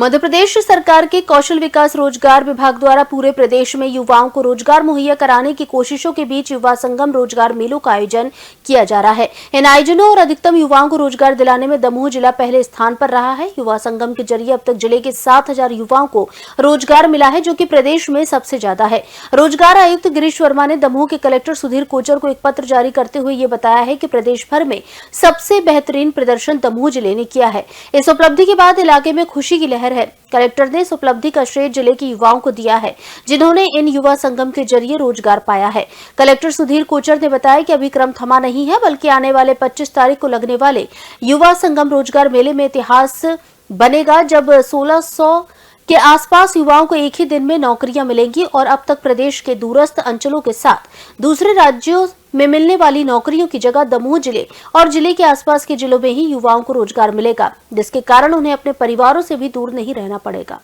मध्य प्रदेश सरकार के कौशल विकास रोजगार विभाग द्वारा पूरे प्रदेश में युवाओं को रोजगार मुहैया कराने की कोशिशों के बीच युवा संगम रोजगार मेलों का आयोजन किया जा रहा है। इन आयोजनों और अधिकतम युवाओं को रोजगार दिलाने में दमोह जिला पहले स्थान पर रहा है। युवा संगम के जरिए अब तक जिले के 7,000 युवाओं को रोजगार मिला है, जो कि प्रदेश में सबसे ज्यादा है। रोजगार आयुक्त गिरीश वर्मा ने दमोह के कलेक्टर सुधीर कोचर को एक पत्र जारी करते हुए ये बताया है कि प्रदेश भर में सबसे बेहतरीन प्रदर्शन दमोह जिले ने किया है। इस उपलब्धि के बाद इलाके में खुशी की लहर है। कलेक्टर ने इस उपलब्धि का श्रेय जिले के युवाओं को दिया है, जिन्होंने इन युवा संगम के जरिए रोजगार पाया है। कलेक्टर सुधीर कोचर ने बताया कि अभी क्रम थमा नहीं है, बल्कि आने वाले 25 तारीख को लगने वाले युवा संगम रोजगार मेले में इतिहास बनेगा, जब 1600 के आसपास युवाओं को एक ही दिन में नौकरियां मिलेंगी और अब तक प्रदेश के दूरस्थ अंचलों के साथ दूसरे राज्यों में मिलने वाली नौकरियों की जगह दमोह जिले और जिले के आसपास के जिलों में ही युवाओं को रोजगार मिलेगा, जिसके कारण उन्हें अपने परिवारों से भी दूर नहीं रहना पड़ेगा।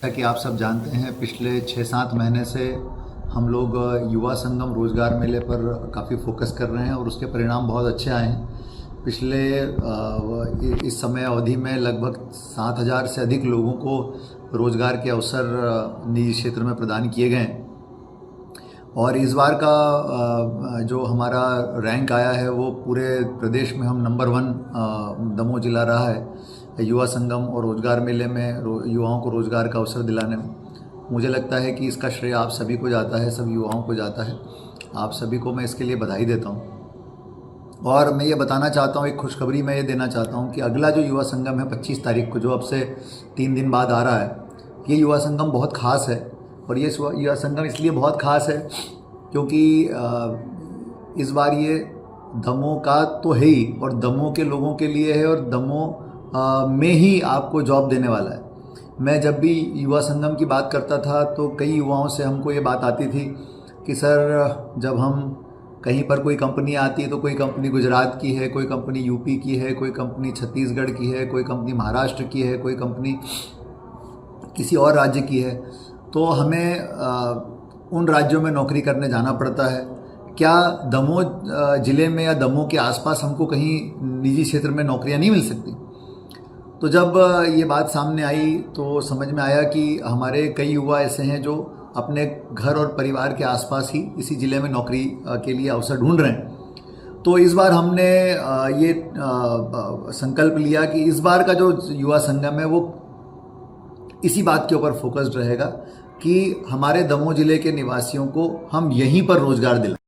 कि आप सब जानते हैं, पिछले 6-7 महीने से हम लोग युवा संगम रोजगार मेले पर काफ़ी फोकस कर रहे हैं और उसके परिणाम बहुत अच्छे आए हैं। पिछले इस समय अवधि में लगभग 7,000 से अधिक लोगों को रोजगार के अवसर निजी क्षेत्र में प्रदान किए गए और इस बार का जो हमारा रैंक आया है वो पूरे प्रदेश में हम नंबर 1 दमोह जिला रहा है युवा संगम और रोजगार मेले में युवाओं को रोजगार का अवसर दिलाने में। मुझे लगता है कि इसका श्रेय आप सभी को जाता है, सब युवाओं को जाता है। आप सभी को मैं इसके लिए बधाई देता हूँ और मैं ये बताना चाहता हूँ, एक खुशखबरी मैं ये देना चाहता हूँ कि अगला जो युवा संगम है 25 तारीख को, जो अब से 3 दिन बाद आ रहा है, ये युवा संगम बहुत ख़ास है। और ये युवा संगम इसलिए बहुत ख़ास है क्योंकि इस बार ये दमोह का तो है ही और दमोह के लोगों के लिए है और दमोह में ही आपको जॉब देने वाला है। मैं जब भी युवा संगम की बात करता था तो कई युवाओं से हमको ये बात आती थी कि सर, जब हम कहीं पर कोई कंपनी आती है तो कोई कंपनी गुजरात की है, कोई कंपनी यूपी की है, कोई कंपनी छत्तीसगढ़ की है, कोई कंपनी महाराष्ट्र की है, कोई कंपनी किसी और राज्य की है, तो हमें उन राज्यों में नौकरी करने जाना पड़ता है। क्या दमोह ज़िले में या दमोह के आसपास हमको कहीं निजी क्षेत्र में नौकरियां नहीं मिल सकती? तो जब ये बात सामने आई तो समझ में आया कि हमारे कई युवा ऐसे हैं जो अपने घर और परिवार के आसपास ही इसी ज़िले में नौकरी के लिए अवसर ढूंढ रहे हैं। तो इस बार हमने ये संकल्प लिया कि इस बार का जो युवा संगम है वो इसी बात के ऊपर फोकस्ड रहेगा कि हमारे दमोह ज़िले के निवासियों को हम यहीं पर रोजगार दिलाएं।